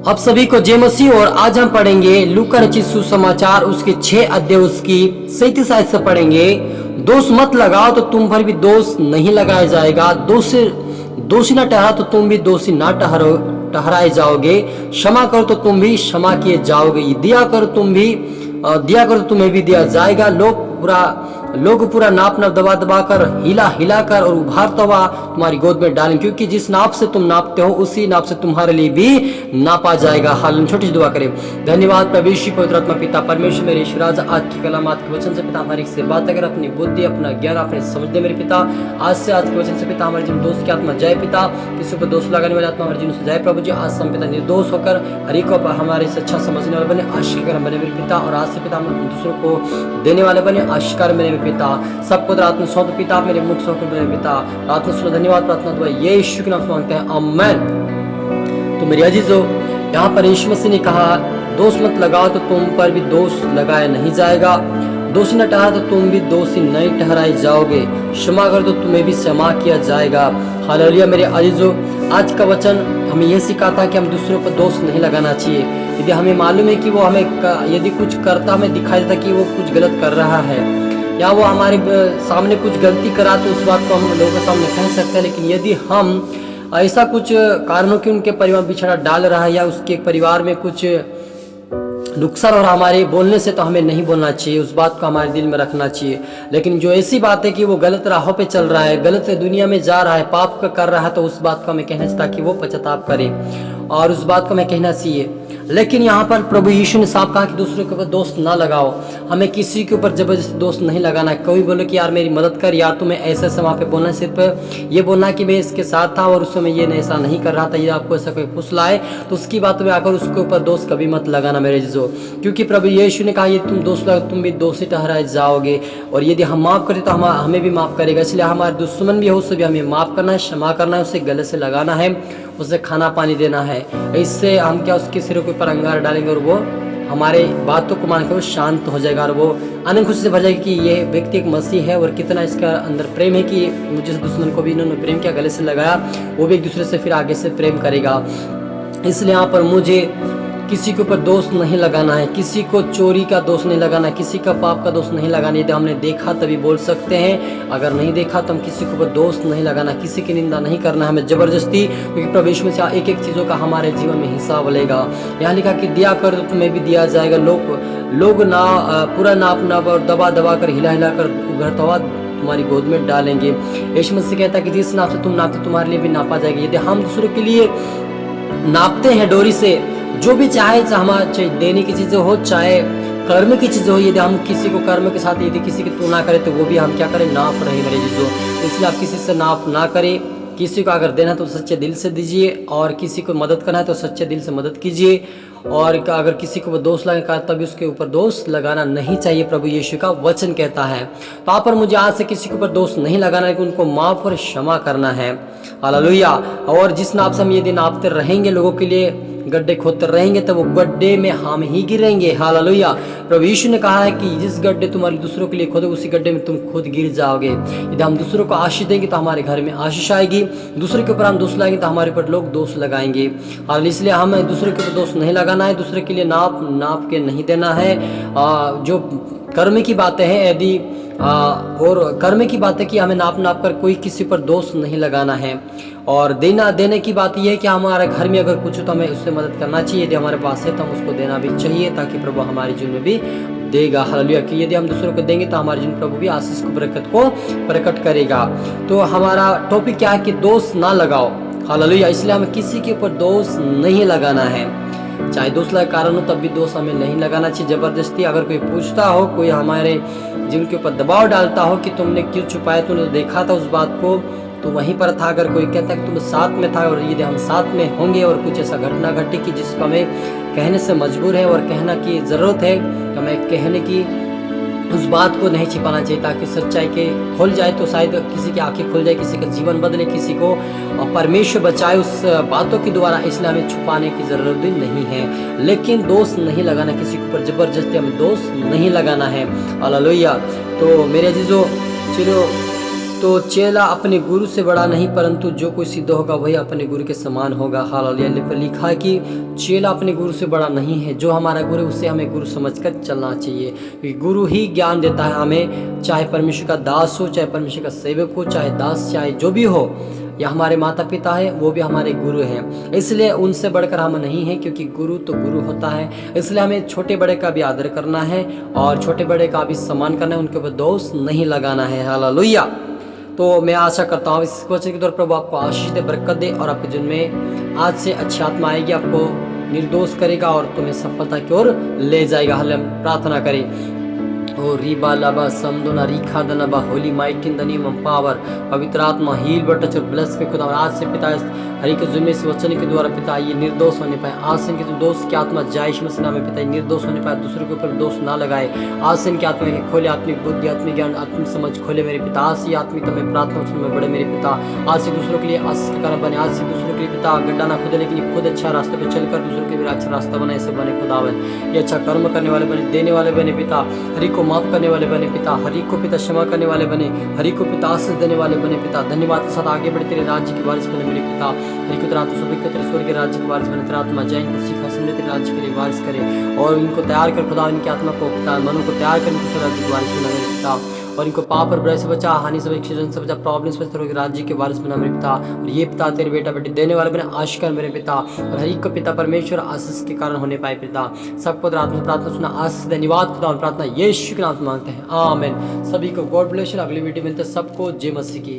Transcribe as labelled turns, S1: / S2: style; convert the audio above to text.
S1: अब सभी को जय मसीह। और आज हम पढ़ेंगे लूका रचित सुसमाचार उसके 6 अध्याय उसकी 37 आयत से पढ़ेंगे। दोष मत लगाओ तो तुम पर भी दोष नहीं लगाया जाएगा, दोषी न ठहरा तो तुम भी दोषी ना ठहराए जाओगे, क्षमा करो तो तुम भी क्षमा किए जाओगे, दिया करो तो तुम्हें भी दिया जाएगा। लोग पूरा नाप दबा कर हिला कर और उभारता हुआ तुम्हारी गोद में डालें, क्योंकि जिस नाप से तुम नापते हो उसी नाप से तुम्हारे लिए भी नापा जाएगा। हालेलुया। छोटी सी दुआ करें। धन्यवाद प्रभु यीशु पवित्र आत्मा पिता परमेश्वर मेरे ईश्वर राजा, आज की कलाम आज के वचन से पिता हमारी से बात अगर अपनी बुद्धि अपना ज्ञान अपने समझ दे मेरे पिता। आज से आज के वचन से पिता हमारे जीवन दोस्त की आत्मा जाए पिता, किसी पर दोष लगाने वाली आत्मा हमारे जीवन से जाए प्रभु जी। आज हम पिता निर्दोष होकर हर एक को हमारे से अच्छा समझने वाले बने, आशिकार बने मेरे पिता। और आज से पिता हम दूसरों को देने वाले बने, आशिकार बने पिता। सबको आत्मा सौंप पिता, मेरे मुख सौंप मेरे पिता। आत्मा सुनो धन्यवाद प्रार्थना दुआ ये यीशु के नाम से मांगते हैं, आमीन। तो मेरे अजीजों, यहाँ पर यीशु मसीह ने कहा दोष मत लगाओ तो तुम पर भी दोष लगाया नहीं जाएगा, दोषी न ठहरा तो तुम भी दोषी नहीं ठहराए जाओगे, क्षमा कर तो तुम्हें भी क्षमा किया जाएगा। हालेलुया। मेरे अजीजों, आज का वचन हमें यह सिखाता कि हम दूसरों पर दोष नहीं लगाना चाहिए। यदि हमें मालूम है कि वो हमें यदि कुछ करता हमें दिखाई देता कि वो कुछ गलत कर रहा है या वो हमारे सामने कुछ गलती करा तो उस बात को हम लोगों के सामने कह सकते हैं। लेकिन यदि हम ऐसा कुछ कारणों की उनके परिवार बिछड़ा डाल रहा है या उसके परिवार में कुछ नुकसान और हमारे बोलने से, तो हमें नहीं बोलना चाहिए, उस बात को हमारे दिल में रखना चाहिए। लेकिन जो ऐसी बात है कि वो गलत राहों पे चल रहा है, गलत दुनिया में जा रहा है, पाप का कर रहा है, तो उस बात को हमें कहना चाहिए ताकि वो पश्चाताप करे और उस बात को हमें कहना चाहिए। लेकिन यहाँ पर प्रभु यीशु ने साफ कहा कि दूसरों के ऊपर दोष ना लगाओ, हमें किसी के ऊपर जबरदस्ती दोष नहीं लगाना है। कोई बोले कि यार मेरी मदद कर, या तुम्हें ऐसे वहाँ पे बोलना, सिर्फ ये बोलना कि मैं इसके साथ था और उस समय ये ऐसा नहीं कर रहा था, ये आपको ऐसा कोई फुसलाए तो उसकी बात में आकर उसके ऊपर दोष कभी मत लगाना मेरे जीजो, क्योंकि प्रभु यीशु ने कहा ये तुम दोष लगा तुम भी दोषी ठहराए जाओगे। और यदि हम माफ़ करें तो हमें भी माफ़ करेगा। इसलिए हमारे दुश्मन भी हो उससे भी हमें माफ़ करना है, क्षमा करना है, उसे गले से लगाना है, उसे खाना पानी देना है। इससे हम क्या उसके सिरों के ऊपर अंगार डालेंगे और वो हमारे बातों को मानकर वो शांत हो जाएगा और वो आनंद खुशी से भर जाएगी कि ये व्यक्ति एक मसीह है और कितना इसका अंदर प्रेम है कि मुझे दुश्मन को भी इन्होंने प्रेम किया, गले से लगाया, वो भी एक दूसरे से फिर आगे से प्रेम करेगा। इसलिए यहाँ पर मुझे किसी के ऊपर दोष नहीं लगाना है, किसी को चोरी का दोष नहीं लगाना है, किसी का पाप का दोष नहीं लगाना। यदि हमने देखा तभी बोल सकते हैं, अगर नहीं देखा तो हम किसी के ऊपर दोष नहीं लगाना, किसी की निंदा नहीं करना हमें जबरदस्ती, क्योंकि प्रभु यीशु में से एक एक चीज़ों का हमारे जीवन में हिसाब लेगा। यहाँ लिखा कि दिया कर तो तुम्हें भी दिया जाएगा, लोग ना पूरा नाप और दबा कर हिला कर उभरता हुआ तुम्हारी गोद में डालेंगे। यीशु मसीह कहता है कि जिस नाप से तुम नापते तुम्हारे लिए भी नापा जाएगा। यदि हम दूसरों के लिए नापते हैं डोरी से, जो भी चाहे हमारे देने की चीज़ें हो चाहे कर्म की चीज़ें हो, यदि हम किसी को कर्म के साथ यदि किसी की तुलना करें तो वो भी हम क्या करें, नाप रहे मेरे चीज़ों। इसलिए आप किसी से नाप ना करें। किसी को अगर देना है तो सच्चे दिल से दीजिए और किसी को मदद करना है तो सच्चे दिल से मदद कीजिए। और अगर किसी को दोष लगाना तभी उसके ऊपर दोष लगाना नहीं चाहिए, प्रभु यीशु का वचन कहता है। तो आप पर मुझे आज से किसी के ऊपर दोष नहीं लगाना है, कि उनको माफ़ और क्षमा करना है। हालेलुया। और जिस नाप से हम यदि नापते रहेंगे, लोगों के लिए गड्ढे खोदते रहेंगे, तो वो गड्ढे में हम ही गिरेंगे। हालेलुया। प्रभु यीशु ने कहा है कि जिस गड्ढे तुम्हारे दूसरों के लिए खोदो उसी गड्ढे में तुम खुद गिर जाओगे। यदि हम दूसरों को आशीष देंगे तो हमारे घर में आशीष आएगी, दूसरे के ऊपर हम दोष लगाएंगे तो हमारे ऊपर लोग दोष लगाएंगे। और इसलिए हमें दूसरे के ऊपर दोष नहीं लगाना है, दूसरे के लिए नाप के नहीं देना है। जो कर्म की बातें हैं, यदि और कर्म की बात है कि हमें नाप कर कोई किसी पर दोष नहीं लगाना है। और देने की बात यह है कि हमारे घर में अगर कुछ हो तो हमें उससे मदद करना चाहिए, यदि हमारे पास है तो हम उसको देना भी चाहिए, ताकि प्रभु हमारे जीवन में भी देगा। हालेलुया। कि यदि हम दूसरों को देंगे तो हमारे जीवन प्रभु भी आशीष को बरकत को प्रकट करेगा। तो हमारा टॉपिक क्या है कि दोष ना लगाओ। हालेलुया। इसलिए हमें किसी के ऊपर दोष नहीं लगाना है, चाहे दोष का कारण हो तब भी दोष हमें नहीं लगाना चाहिए जबरदस्ती। अगर कोई पूछता हो, कोई हमारे जीवन के ऊपर दबाव डालता हो कि तुमने क्यों छुपाया, तूने तो देखा था उस बात को, तो वहीं पर था। अगर कोई कहता है कि तुम साथ में था और यदि हम साथ में होंगे और कुछ ऐसा घटना घटी कि जिसको हमें कहने से मजबूर है और कहना की ज़रूरत है, तो हमें कहने की उस बात को नहीं छिपाना चाहिए, ताकि सच्चाई के खुल जाए तो शायद किसी की आंखें खुल जाए, किसी का जीवन बदले, किसी को परमेश्वर बचाए उस बातों के द्वारा। इसलिए हमें छुपाने की ज़रूरत भी नहीं है। लेकिन दोष नहीं लगाना, किसी के ऊपर ज़बरदस्ती हमें दोष नहीं लगाना है। हालेलुया। तो मेरे अजीजों, चलो तो चेला अपने गुरु से बड़ा नहीं, परंतु जो कोई सिद्ध होगा वही अपने गुरु के समान होगा। हालेलुया। पर लिखा है कि चेला अपने गुरु से बड़ा नहीं है। जो हमारा गुरु है उसे हमें गुरु समझकर चलना चाहिए, क्योंकि गुरु ही ज्ञान देता है हमें, चाहे परमेश्वर का दास हो, चाहे परमेश्वर का सेवक हो, चाहे दास, चाहे जो भी हो, या हमारे माता पिता है वो भी हमारे गुरु हैं। इसलिए उनसे बढ़कर हम नहीं हैं, क्योंकि गुरु तो गुरु होता है। इसलिए हमें छोटे बड़े का भी आदर करना है और छोटे बड़े का भी सम्मान करना है, उनके ऊपर दोष नहीं लगाना है। हालेलुया। तो मैं आशा करता हूँ इस वचन के द्वारा प्रभु आपको आशीष दे, बरकत दे और आपके जीवन में आज से अच्छी आत्मा आएगी, आपको निर्दोष करेगा और तुम्हें सफलता की ओर ले जाएगा। हम प्रार्थना करें। ओ रीबा लाबा समदोना रीखा दनबा holy might in the name of power. पवित्र आत्मा हील बट टच और ब्लेस में खुदा, आज से पिता हरि के जुम्मे से वचन के द्वारा पिता ये निर्दोष होने पाए। आज से इनके दोष की आत्मा जायश मसीह नाम में पिता निर्दोष होने पाए, दूसरों के ऊपर दोष ना लगाए। आज से इनकी आत्मा के खोले, आत्मिक बुद्धि, आत्मिक ज्ञान, आत्मिक समझ खोले मेरे पिता। आज से आत्मिक में प्रार्थना में बड़े मेरे पिता। आज से दूसरों के लिए आशीष के कारण बने। आज से दूसरों के लिए पिता गड्ढा ना खुदे, लेकिन खुद अच्छा रास्ते पर चलकर दूसरों के लिए अच्छा रास्ता बनाए, ऐसे बने खुदावन। ये अच्छा कर्म करने वाले बने, देने वाले बने पिता, हरि को माफ करने वाले बने पिता, हरि को पिता क्षमा करने वाले बने, हरि को पिता आशीष देने वाले बने पिता। धन्यवाद के साथ आगे बढ़े तेरे राज्य के वारिस बने मेरे पिता। हरि को तेरा तेरे स्वर्ग के राज्य के वारिस बने, तेरा आत्मा जय इनको सीखा समझे तेरे राज्य के लिए वारिस करे और इनको तैयार कर खुदा, इनकी आत्मा को पिता मनु को तैयार कर इनको राज्य के वारिस बना मेरे पिता। और इनको पाप और बुराई से बचा, हानि से एक्सीडेंट से बचा, प्रॉब्लम्स से बचा, राज्य के वारिस बना मेरे पिता। और ये पिता तेरे बेटा बेटी देने वाले बने, आशीष कर मेरे पिता। और हरि को पिता परमेश्वर आशीष के कारण होने पाए पिता। सबको प्रार्थना सुना, आशीष धन्यवाद खुदा, प्रार्थना यीशु के नाम से मांगते हैं, आमीन। सभी को गॉड ब्लेस। अगली वीडियो मिलते सबको जय मसीह की।